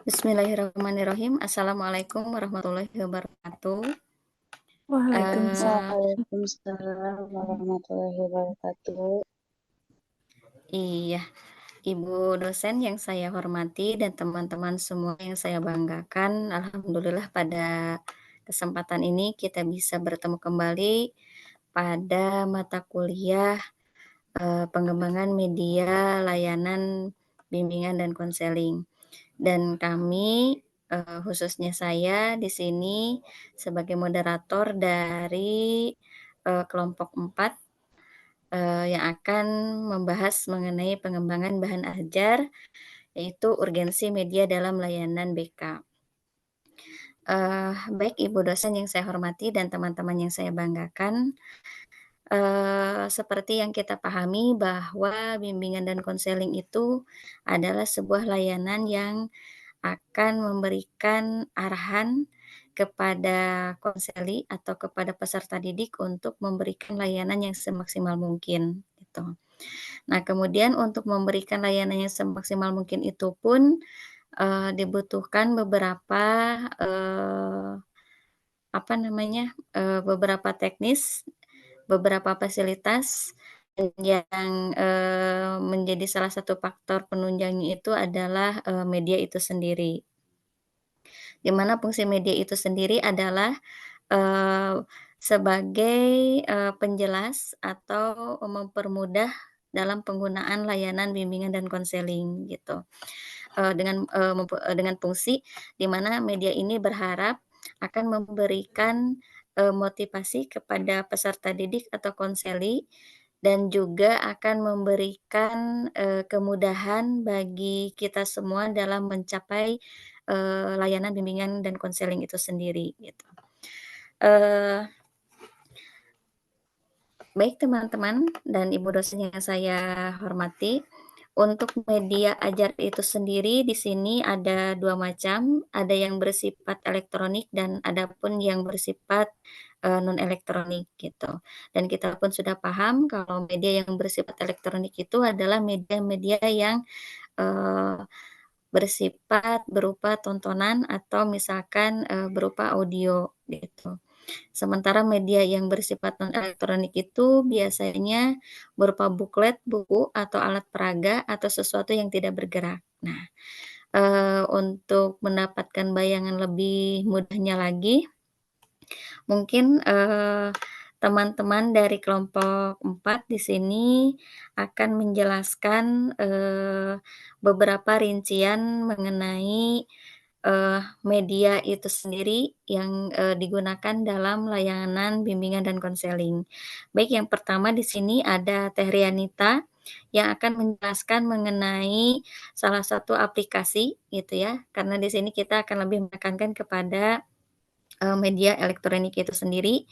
Bismillahirrahmanirrahim. Assalamualaikum warahmatullahi wabarakatuh. Waalaikumsalam. Eee, Waalaikumsalam warahmatullahi wabarakatuh. iya, Ibu dosen yang saya hormati dan teman-teman semua yang saya banggakan, alhamdulillah pada kesempatan ini kita bisa bertemu kembali pada mata kuliah, pengembangan media layanan bimbingan dan konseling. Dan kami, khususnya saya di sini sebagai moderator dari, kelompok 4, yang akan membahas mengenai pengembangan bahan ajar, yaitu urgensi media dalam layanan BK. Baik Ibu dosen yang saya hormati dan teman-teman yang saya banggakan, seperti yang kita pahami bahwa bimbingan dan konseling itu adalah sebuah layanan yang akan memberikan arahan kepada konseli atau kepada peserta didik untuk memberikan layanan yang semaksimal mungkin, gitu. Nah, kemudian untuk memberikan layanan yang semaksimal mungkin itu pun, dibutuhkan beberapa, apa namanya, beberapa teknis, beberapa fasilitas, dan yang, menjadi salah satu faktor penunjangnya itu adalah, media itu sendiri. Di mana fungsi media itu sendiri adalah, eee, sebagai, penjelas atau mempermudah dalam penggunaan layanan bimbingan dan konseling gitu. Dengan fungsi di mana media ini berharap akan memberikan, motivasi kepada peserta didik atau konseli dan juga akan memberikan, kemudahan bagi kita semua dalam mencapai, layanan bimbingan dan konseling itu sendiri gitu. Eee, Baik teman-teman dan ibu dosen yang saya hormati, untuk media ajar itu sendiri di sini ada 2 macam, ada yang bersifat elektronik dan ada pun yang bersifat, non elektronik gitu. Dan kita pun sudah paham kalau media yang bersifat elektronik itu adalah media-media yang, eee, bersifat berupa tontonan atau misalkan, berupa audio gitu. Sementara media yang bersifat non-elektronik itu biasanya berupa buklet, buku, atau alat peraga, atau sesuatu yang tidak bergerak. Nah, untuk mendapatkan bayangan lebih mudahnya lagi, mungkin, teman-teman dari kelompok 4 di sini akan menjelaskan, beberapa rincian mengenai media itu sendiri yang, digunakan dalam layanan bimbingan dan konseling. Baik, yang pertama di sini ada Teh Rianita yang akan menjelaskan mengenai salah satu aplikasi gitu ya, karena di sini kita akan lebih menekankan kepada, media elektronik itu sendiri,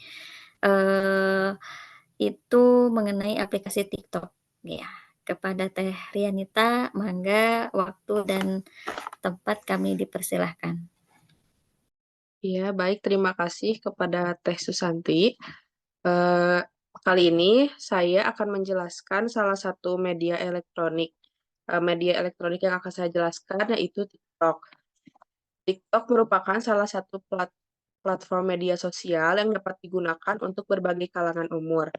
eee, itu mengenai aplikasi TikTok, ya. Kepada Teh Rianita, mangga waktu dan tempat kami dipersilahkan. Iya, baik. Terima kasih kepada Teh Susanti. Eee, Kali ini saya akan menjelaskan salah satu media elektronik. Media elektronik yang akan saya jelaskan yaitu TikTok. TikTok merupakan salah satu platform media sosial yang dapat digunakan untuk berbagai kalangan umur.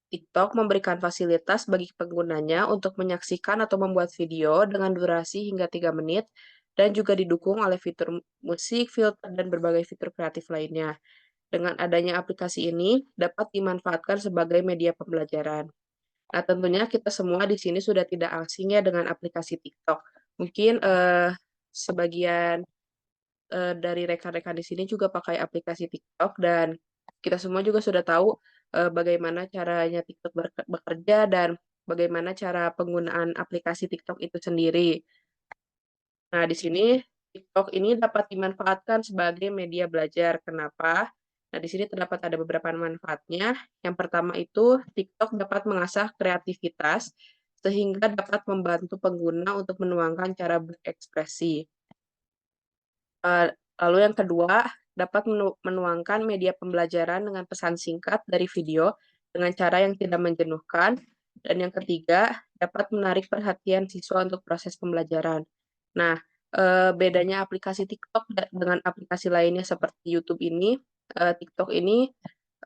TikTok memberikan fasilitas bagi penggunanya untuk menyaksikan atau membuat video dengan durasi hingga 3 menit dan juga didukung oleh fitur musik, filter, dan berbagai fitur kreatif lainnya. Dengan adanya aplikasi ini, dapat dimanfaatkan sebagai media pembelajaran. Nah, tentunya kita semua di sini sudah tidak asing ya dengan aplikasi TikTok. Mungkin, sebagian, dari rekan-rekan di sini juga pakai aplikasi TikTok dan kita semua juga sudah tahu, bagaimana caranya TikTok bekerja dan bagaimana cara penggunaan aplikasi TikTok itu sendiri. Nah, di sini TikTok ini dapat dimanfaatkan sebagai media belajar. Kenapa? Nah, di sini terdapat ada beberapa manfaatnya. Yang pertama itu TikTok dapat mengasah kreativitas sehingga dapat membantu pengguna untuk menuangkan cara berekspresi. Eee, Lalu yang kedua, dapat menuangkan media pembelajaran dengan pesan singkat dari video dengan cara yang tidak menjenuhkan. Dan yang ketiga, dapat menarik perhatian siswa untuk proses pembelajaran. Nah, bedanya aplikasi TikTok dengan aplikasi lainnya seperti YouTube ini, TikTok ini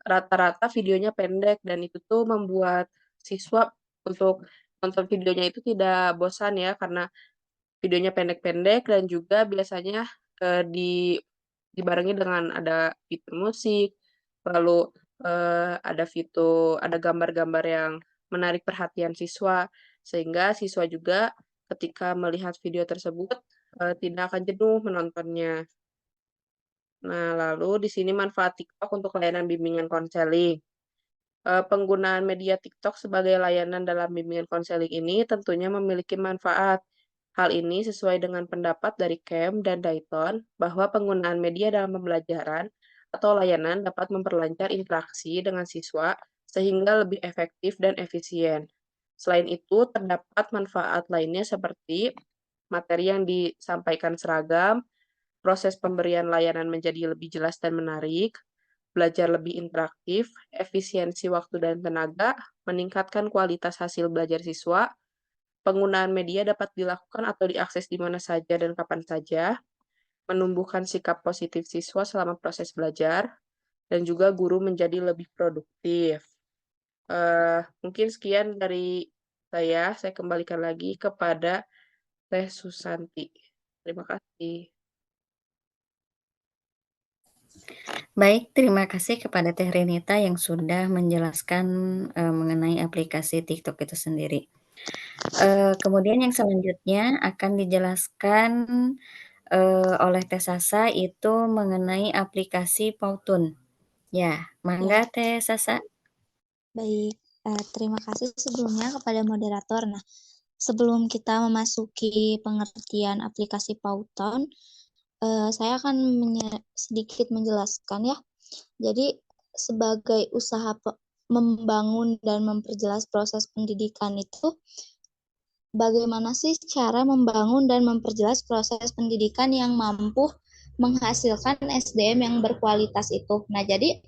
rata-rata videonya pendek dan itu tuh membuat siswa untuk nonton videonya itu tidak bosan ya, karena videonya pendek-pendek dan juga biasanya, dibarengi dengan ada fitur musik, lalu, ada gambar-gambar yang menarik perhatian siswa, sehingga siswa juga ketika melihat video tersebut, tidak akan jenuh menontonnya. Nah, lalu di sini manfaat TikTok untuk layanan bimbingan konseling. Penggunaan media TikTok sebagai layanan dalam bimbingan konseling ini tentunya memiliki manfaat. Hal ini sesuai dengan pendapat dari Kem dan Dayton bahwa penggunaan media dalam pembelajaran atau layanan dapat memperlancar interaksi dengan siswa sehingga lebih efektif dan efisien. Selain itu, terdapat manfaat lainnya seperti materi yang disampaikan seragam, proses pemberian layanan menjadi lebih jelas dan menarik, belajar lebih interaktif, efisiensi waktu dan tenaga, meningkatkan kualitas hasil belajar siswa, penggunaan media dapat dilakukan atau diakses di mana saja dan kapan saja, menumbuhkan sikap positif siswa selama proses belajar, dan juga guru menjadi lebih produktif. Mungkin sekian dari saya kembalikan lagi kepada Teh Susanti. Terima kasih. Baik, terima kasih kepada Teh Renita yang sudah menjelaskan, mengenai aplikasi TikTok itu sendiri. Kemudian yang selanjutnya akan dijelaskan, oleh Teh Sasa itu mengenai aplikasi Powtoon. Ya, Ya, mangga Teh Sasa. baik. Terima kasih sebelumnya kepada moderator. Nah, sebelum kita memasuki pengertian aplikasi Powtoon, saya akan sedikit menjelaskan ya. Jadi, sebagai usaha membangun dan memperjelas proses pendidikan itu, bagaimana sih cara membangun dan memperjelas proses pendidikan yang mampu menghasilkan SDM yang berkualitas itu. Nah, jadi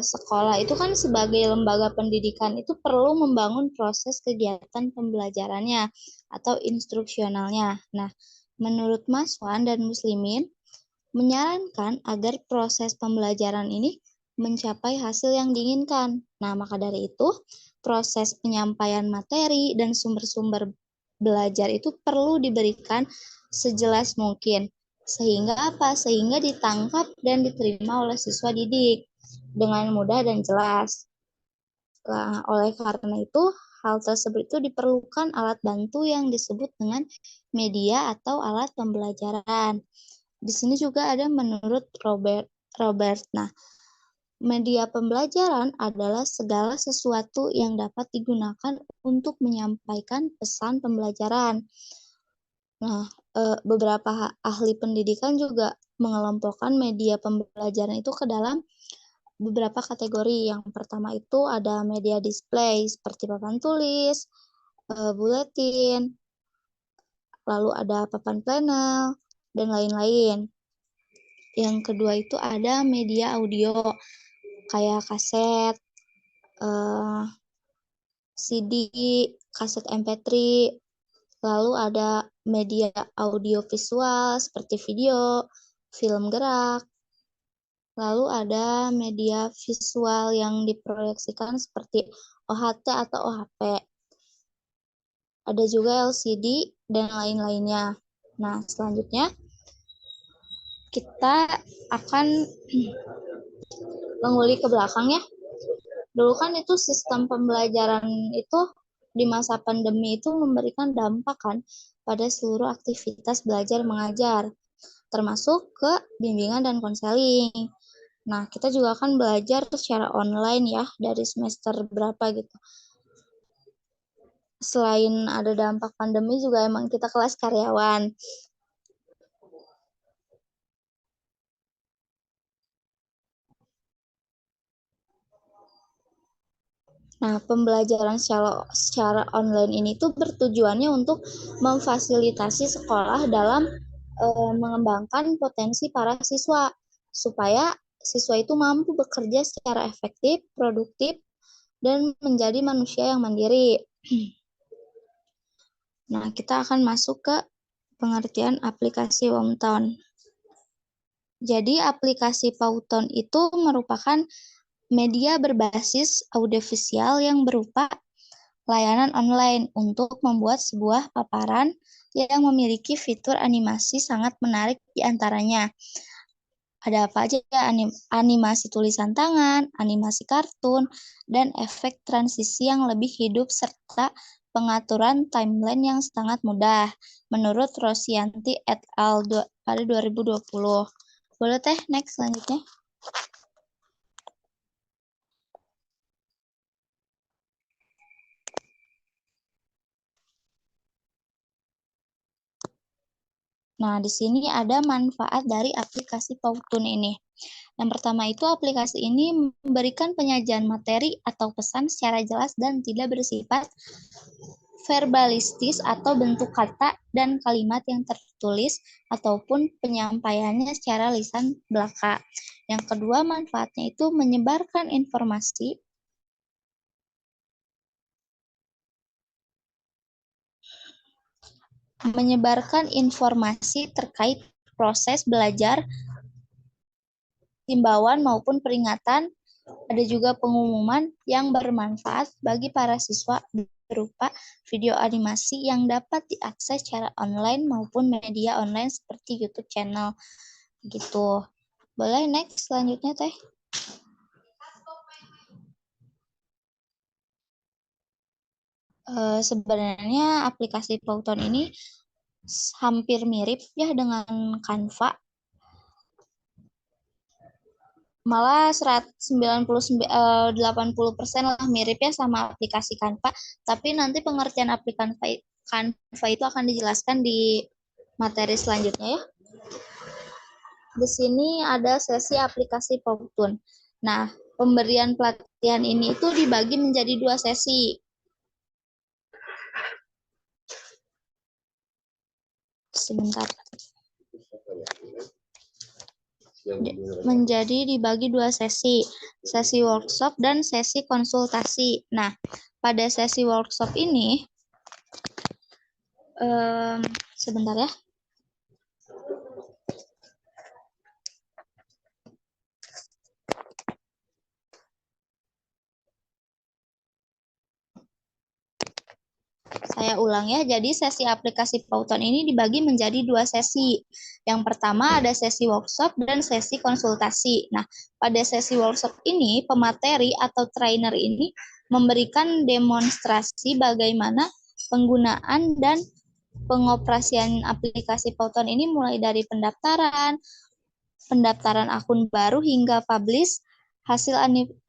sekolah itu kan sebagai lembaga pendidikan itu perlu membangun proses kegiatan pembelajarannya atau instruksionalnya. Nah, menurut Mas Wan dan Muslimin, menyarankan agar proses pembelajaran ini mencapai hasil yang diinginkan. Nah, maka dari itu, proses penyampaian materi dan sumber-sumber belajar itu perlu diberikan sejelas mungkin. Sehingga apa? Sehingga ditangkap dan diterima oleh siswa didik dengan mudah dan jelas. Nah, oleh karena itu, hal tersebut itu diperlukan alat bantu yang disebut dengan media atau alat pembelajaran. Di sini juga ada menurut Robert. Nah, media pembelajaran adalah segala sesuatu yang dapat digunakan untuk menyampaikan pesan pembelajaran. Nah, beberapa ahli pendidikan juga mengelompokkan media pembelajaran itu ke dalam beberapa kategori. Yang pertama itu ada media display seperti papan tulis, buletin, lalu ada papan panel, dan lain-lain. Yang kedua itu ada media audio kayak kaset, CD, kaset MP3, lalu ada media audio visual seperti video, film gerak, lalu ada media visual yang diproyeksikan seperti OHT atau OHP. Ada juga LCD dan lain-lainnya. Nah, selanjutnya kita akan mengulik ke belakang ya. Dulu kan itu sistem pembelajaran itu di masa pandemi itu memberikan dampak kan pada seluruh aktivitas belajar mengajar, termasuk ke bimbingan dan konseling. Nah, kita juga akan belajar secara online ya dari semester berapa gitu. Selain ada dampak pandemi juga emang kita kelas karyawan. Nah, pembelajaran secara online ini tuh bertujuannya untuk memfasilitasi sekolah dalam mengembangkan potensi para siswa supaya siswa itu mampu bekerja secara efektif, produktif, dan menjadi manusia yang mandiri. Nah, kita akan masuk ke pengertian aplikasi Pauton. Jadi aplikasi Pauton itu merupakan media berbasis audiovisual yang berupa layanan online untuk membuat sebuah paparan yang memiliki fitur animasi sangat menarik di antaranya. Ada apa aja ya? Animasi tulisan tangan, animasi kartun, dan efek transisi yang lebih hidup serta pengaturan timeline yang sangat mudah. Menurut Rosianti et al. Pada 2020. Boleh Teh, next selanjutnya. Nah, di sini ada manfaat dari aplikasi Powtoon ini. Yang pertama itu aplikasi ini memberikan penyajian materi atau pesan secara jelas dan tidak bersifat verbalistis atau bentuk kata dan kalimat yang tertulis ataupun penyampaiannya secara lisan belaka. Yang kedua, manfaatnya itu menyebarkan informasi terkait proses belajar, himbauan maupun peringatan. Ada juga pengumuman yang bermanfaat bagi para siswa berupa video animasi yang dapat diakses secara online maupun media online seperti YouTube channel. Gitu. Boleh next selanjutnya Teh. Sebenarnya aplikasi Powtoon ini hampir mirip ya dengan Canva. Malah 80% lah mirip ya sama aplikasi Canva, tapi nanti pengertian aplikasi Canva itu akan dijelaskan di materi selanjutnya ya. Di sini ada sesi aplikasi Powtoon. Nah, pemberian pelatihan ini itu dibagi menjadi 2 sesi. Sebentar. Menjadi dibagi 2 sesi workshop dan sesi konsultasi. Nah, pada sesi workshop ini, sebentar ya. Saya ulang ya, jadi sesi aplikasi Powtoon ini dibagi menjadi 2 sesi. Yang pertama ada sesi workshop dan sesi konsultasi. Nah, pada sesi workshop ini, pemateri atau trainer ini memberikan demonstrasi bagaimana penggunaan dan pengoperasian aplikasi Powtoon ini mulai dari pendaftaran akun baru hingga publish hasil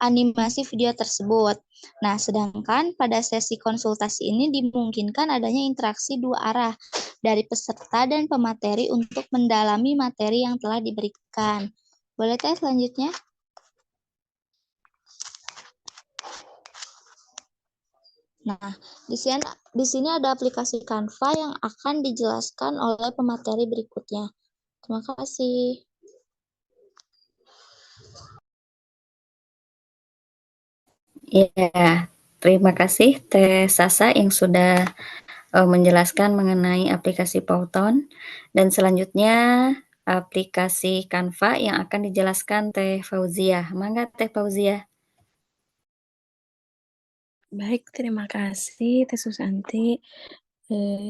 animasi video tersebut. Nah, sedangkan pada sesi konsultasi ini dimungkinkan adanya interaksi 2 arah dari peserta dan pemateri untuk mendalami materi yang telah diberikan. Boleh Teh selanjutnya? Nah, di sini ada aplikasi Canva yang akan dijelaskan oleh pemateri berikutnya. Terima kasih. Ya, terima kasih Teh Sasa yang sudah menjelaskan mengenai aplikasi Powtoon. Dan selanjutnya aplikasi Canva yang akan dijelaskan Teh Fauzia. Mangga Teh Fauzia. Baik, terima kasih Teh Susanti.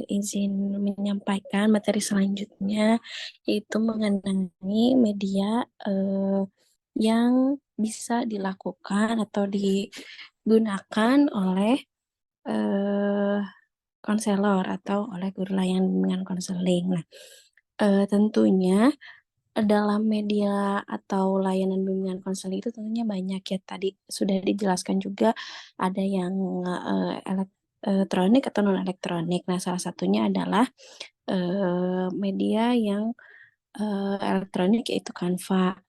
Izin menyampaikan materi selanjutnya, yaitu mengenai media yang bisa dilakukan atau digunakan oleh konselor atau oleh guru layanan bimbingan konseling. Nah, tentunya dalam media atau layanan bimbingan konseling itu tentunya banyak ya, tadi sudah dijelaskan juga ada yang elektronik atau non elektronik. Nah, salah satunya adalah media yang elektronik yaitu Canva.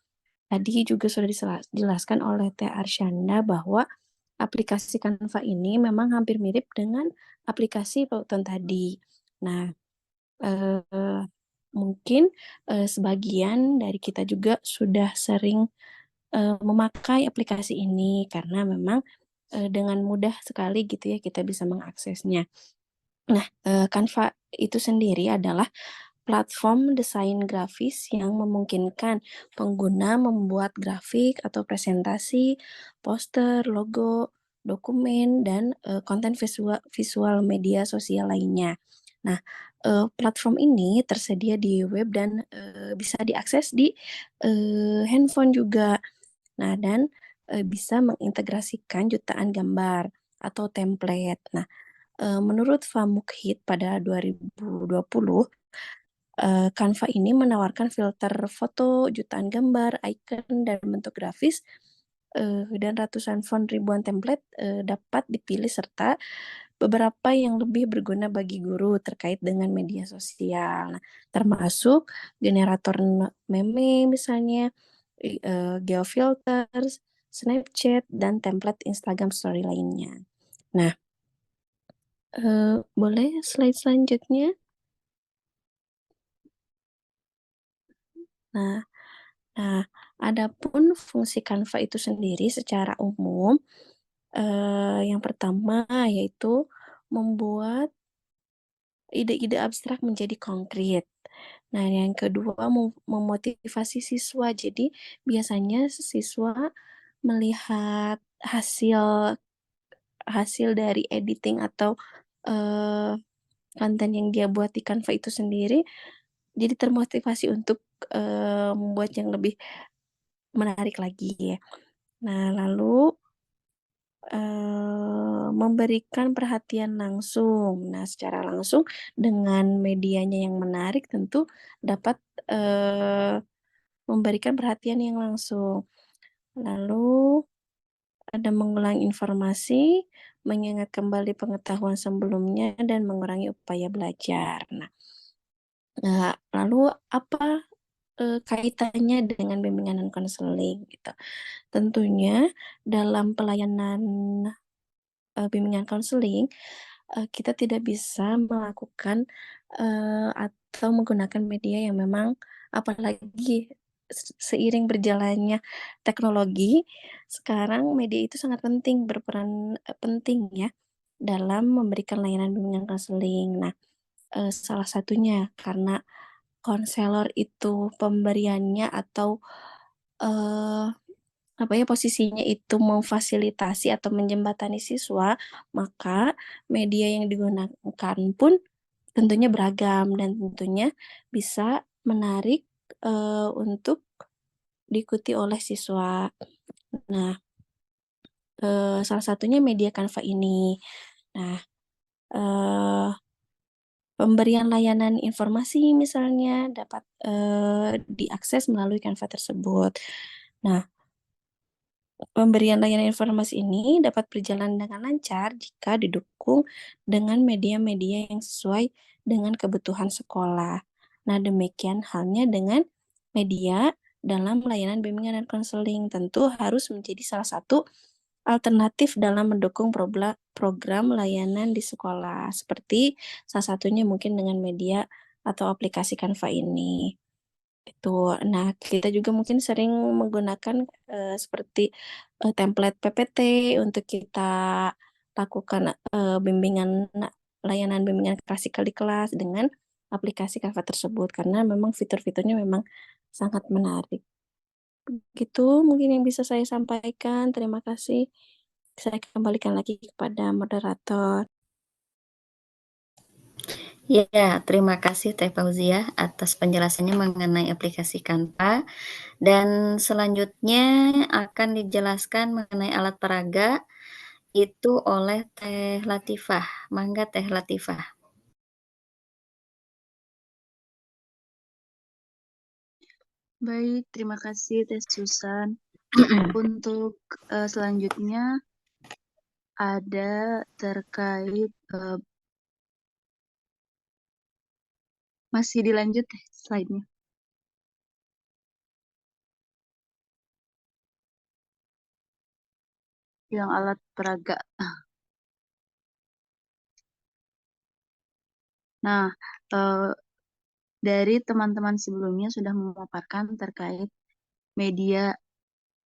Tadi juga sudah dijelaskan oleh Teh Arsyanda bahwa aplikasi Canva ini memang hampir mirip dengan aplikasi Powtoon tadi. Nah, mungkin sebagian dari kita juga sudah sering memakai aplikasi ini karena memang dengan mudah sekali gitu ya kita bisa mengaksesnya. Nah, Canva itu sendiri adalah platform desain grafis yang memungkinkan pengguna membuat grafik atau presentasi, poster, logo, dokumen, dan konten visual media sosial lainnya. Nah, platform ini tersedia di web dan bisa diakses di handphone juga. Nah, dan bisa mengintegrasikan jutaan gambar atau template. Nah, menurut Famukhit pada 2020, Canva ini menawarkan filter foto, jutaan gambar, icon, dan bentuk grafis, dan ratusan font ribuan template dapat dipilih serta beberapa yang lebih berguna bagi guru terkait dengan media sosial. Nah, termasuk generator meme misalnya, geofilters, Snapchat, dan template Instagram Story lainnya. Nah, boleh slide selanjutnya? Nah, adapun fungsi Canva itu sendiri secara umum, yang pertama yaitu membuat ide-ide abstrak menjadi konkret. Nah, yang kedua memotivasi siswa. Jadi biasanya siswa melihat hasil hasil dari editing atau eh, konten yang dia buat di Canva itu sendiri, jadi termotivasi untuk membuat yang lebih menarik lagi ya. Nah, lalu memberikan perhatian langsung. Nah, secara langsung dengan medianya yang menarik tentu dapat memberikan perhatian yang langsung. Lalu ada mengulang informasi, mengingat kembali pengetahuan sebelumnya, dan mengurangi upaya belajar. Nah, lalu apa kaitannya dengan bimbingan dan konseling gitu? Tentunya dalam pelayanan bimbingan konseling, kita tidak bisa melakukan atau menggunakan media yang memang apalagi seiring berjalannya teknologi, sekarang media itu sangat penting, berperan penting ya dalam memberikan layanan bimbingan konseling. Nah, salah satunya karena konselor itu pemberiannya atau eh, apa ya, posisinya itu memfasilitasi atau menjembatani siswa, maka media yang digunakan pun tentunya beragam dan tentunya bisa menarik untuk diikuti oleh siswa. Nah, salah satunya media Canva ini. Nah, eh, pemberian layanan informasi misalnya dapat diakses melalui Canva tersebut. Nah, pemberian layanan informasi ini dapat berjalan dengan lancar jika didukung dengan media-media yang sesuai dengan kebutuhan sekolah. Nah, demikian halnya dengan media dalam layanan bimbingan dan konseling tentu harus menjadi salah satu alternatif dalam mendukung program layanan di sekolah. Seperti salah satunya mungkin dengan media atau aplikasi Canva ini. Itu. Nah, kita juga mungkin sering menggunakan seperti template PPT untuk kita lakukan bimbingan layanan bimbingan klasikal di kelas dengan aplikasi Canva tersebut karena memang fitur-fiturnya memang sangat menarik. Gitu mungkin yang bisa saya sampaikan. Terima kasih. Saya kembalikan lagi kepada moderator. Ya, terima kasih Teh Fauzia atas penjelasannya mengenai aplikasi Canva. Dan selanjutnya akan dijelaskan mengenai alat peraga itu oleh Teh Latifah. Mangga Teh Latifah. Baik, terima kasih Teh Susan. Untuk selanjutnya ada terkait masih dilanjut slide-nya. Yang alat peraga. Nah, dari teman-teman sebelumnya sudah memaparkan terkait media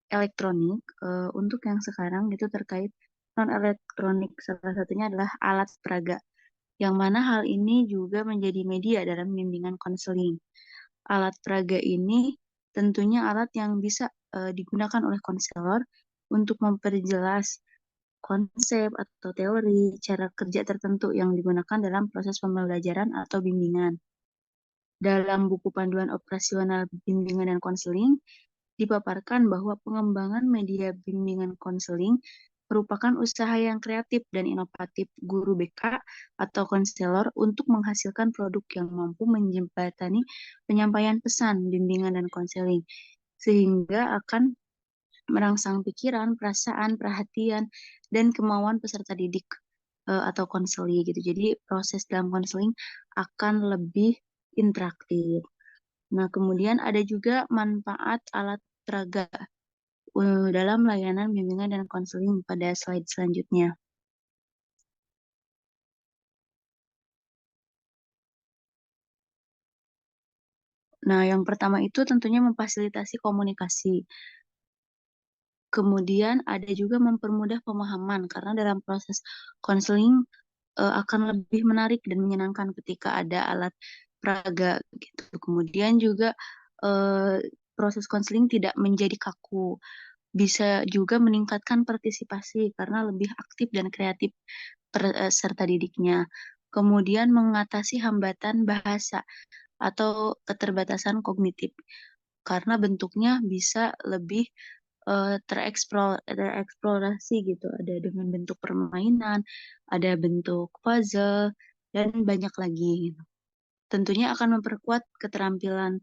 elektronik. Untuk yang sekarang itu terkait non elektronik. Salah satunya adalah alat peraga. yang mana hal ini juga menjadi media dalam bimbingan konseling. Alat peraga ini tentunya alat yang bisa digunakan oleh konselor untuk memperjelas konsep atau teori, cara kerja tertentu yang digunakan dalam proses pembelajaran atau bimbingan. Dalam buku panduan operasional bimbingan dan konseling, dipaparkan bahwa pengembangan media bimbingan konseling merupakan usaha yang kreatif dan inovatif guru BK atau konselor untuk menghasilkan produk yang mampu menjembatani penyampaian pesan bimbingan dan konseling, sehingga akan merangsang pikiran, perasaan, perhatian, dan kemauan peserta didik atau konseli gitu. Jadi proses dalam konseling akan lebih interaktif. Nah, kemudian ada juga manfaat alat peraga dalam layanan bimbingan dan konseling pada slide selanjutnya. Nah, yang pertama itu tentunya memfasilitasi komunikasi. Kemudian ada juga mempermudah pemahaman karena dalam proses konseling akan lebih menarik dan menyenangkan ketika ada alat peraga gitu. Kemudian juga proses konseling tidak menjadi kaku. Bisa juga meningkatkan partisipasi karena lebih aktif dan kreatif peserta didiknya. Kemudian mengatasi hambatan bahasa atau keterbatasan kognitif karena bentuknya bisa lebih tereksplorasi gitu. Ada dengan bentuk permainan, ada bentuk puzzle, dan banyak lagi gitu. Tentunya akan memperkuat keterampilan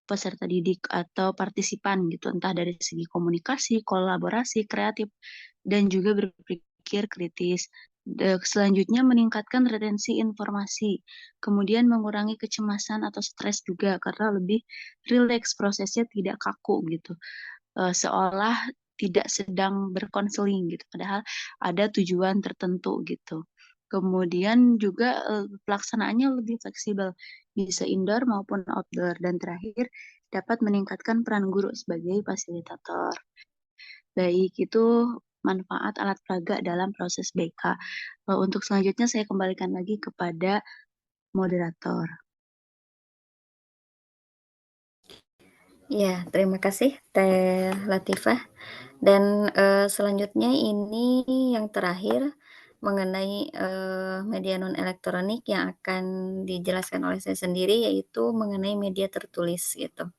peserta didik atau partisipan gitu, entah dari segi komunikasi, kolaborasi, kreatif, dan juga berpikir kritis. Selanjutnya meningkatkan retensi informasi, kemudian mengurangi kecemasan atau stres juga karena lebih rileks prosesnya, tidak kaku gitu. Seolah tidak sedang berkonseling gitu, padahal ada tujuan tertentu gitu. Kemudian juga pelaksanaannya lebih fleksibel, bisa indoor maupun outdoor. Dan terakhir, dapat meningkatkan peran guru sebagai fasilitator. Baik, itu manfaat alat peraga dalam proses BK. Untuk selanjutnya saya kembalikan lagi kepada moderator. Ya, terima kasih Teh Latifah. Dan selanjutnya ini yang terakhir mengenai media non elektronik yang akan dijelaskan oleh saya sendiri, yaitu mengenai media tertulis gitu.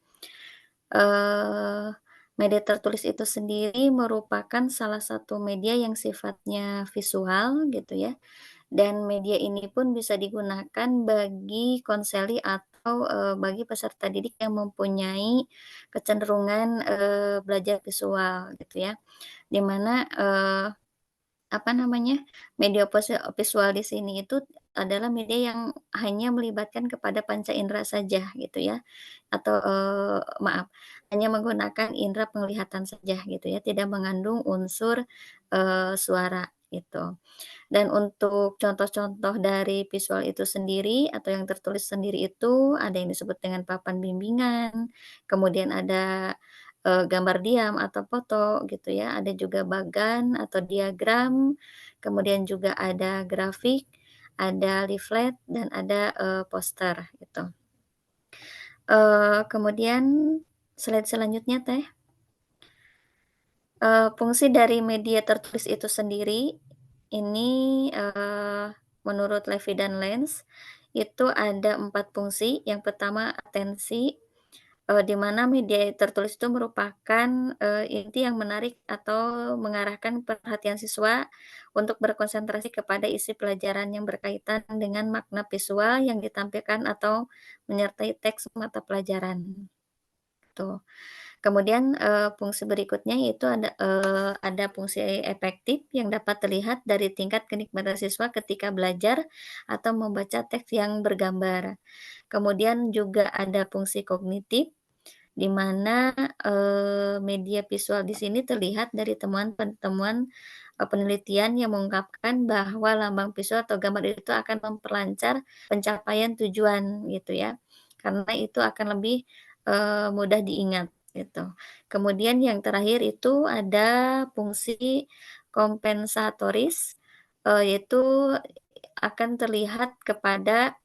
Media tertulis itu sendiri merupakan salah satu media yang sifatnya visual gitu ya, dan media ini pun bisa digunakan bagi konseli atau bagi peserta didik yang mempunyai kecenderungan belajar visual gitu ya. Di mana apa namanya, media visual di sini itu adalah media yang hanya melibatkan kepada panca indera saja gitu ya, atau maaf, hanya menggunakan indera penglihatan saja gitu ya, tidak mengandung unsur suara gitu. Dan untuk contoh-contoh dari visual itu sendiri atau yang tertulis sendiri itu ada yang disebut dengan papan bimbingan, kemudian ada gambar diam atau foto gitu ya, ada juga bagan atau diagram, kemudian juga ada grafik, ada leaflet, dan ada poster gitu. Kemudian slide selanjutnya Teh. Fungsi dari media tertulis itu sendiri, ini menurut Levi dan Lenz, itu ada 4 fungsi. Yang pertama atensi, di mana media tertulis itu merupakan inti yang menarik atau mengarahkan perhatian siswa untuk berkonsentrasi kepada isi pelajaran yang berkaitan dengan makna visual yang ditampilkan atau menyertai teks mata pelajaran, tuh. Kemudian fungsi berikutnya yaitu ada fungsi efektif yang dapat terlihat dari tingkat kenikmatan siswa ketika belajar atau membaca teks yang bergambar. Kemudian juga ada fungsi kognitif, di mana media visual di sini terlihat dari temuan-temuan penelitian yang mengungkapkan bahwa lambang visual atau gambar itu akan memperlancar pencapaian tujuan gitu ya, karena itu akan lebih mudah diingat gitu. Kemudian yang terakhir itu ada fungsi kompensatoris, yaitu akan terlihat kepada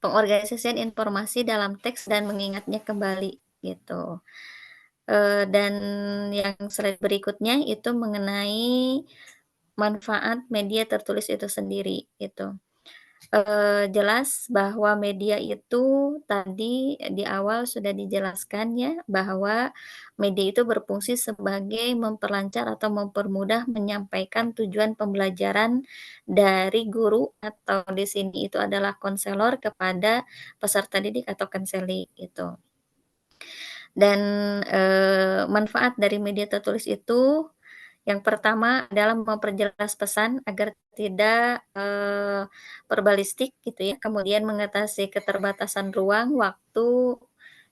pengorganisasian informasi dalam teks dan mengingatnya kembali, gitu. Dan yang slide berikutnya itu mengenai manfaat media tertulis itu sendiri, gitu. Jelas bahwa media itu tadi di awal sudah dijelaskan ya, bahwa media itu berfungsi sebagai memperlancar atau mempermudah menyampaikan tujuan pembelajaran dari guru atau di sini itu adalah konselor kepada peserta didik atau konseling gitu. Dan, manfaat dari media tertulis itu yang pertama adalah memperjelas pesan agar tidak, verbalistik gitu ya, kemudian mengatasi keterbatasan ruang, waktu,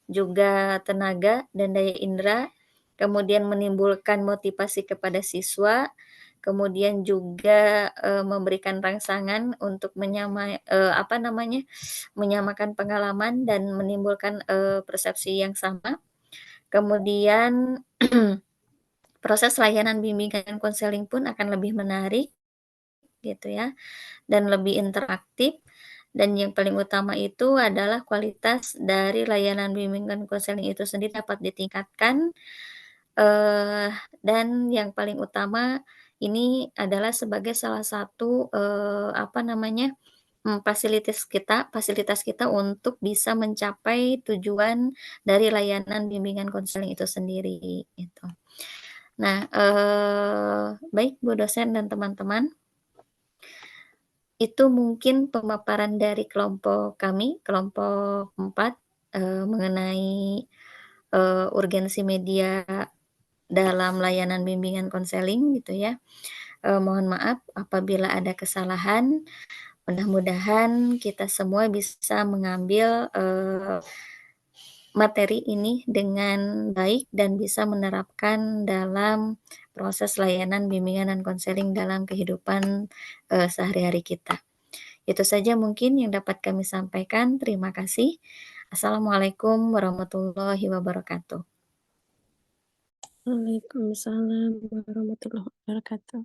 juga tenaga dan daya indera, kemudian menimbulkan motivasi kepada siswa, kemudian juga, memberikan rangsangan untuk menyamakan pengalaman dan menimbulkan, persepsi yang sama. Kemudian proses layanan bimbingan konseling pun akan lebih menarik gitu ya, dan lebih interaktif, dan yang paling utama itu adalah kualitas dari layanan bimbingan konseling itu sendiri dapat ditingkatkan, eee, dan yang paling utama ini adalah sebagai salah satu, fasilitas kita untuk bisa mencapai tujuan dari layanan bimbingan konseling itu sendiri, gitu. Nah, baik Bu dosen dan teman-teman, itu mungkin pemaparan dari kelompok kami, kelompok 4, mengenai, urgensi media dalam layanan bimbingan konseling gitu ya. Mohon maaf apabila ada kesalahan, mudah-mudahan kita semua bisa mengambil, materi ini dengan baik dan bisa menerapkan dalam proses layanan bimbingan dan konseling dalam kehidupan, sehari-hari kita. Itu saja mungkin yang dapat kami sampaikan. Terima kasih. Assalamualaikum warahmatullahi wabarakatuh. Waalaikumsalam warahmatullahi wabarakatuh.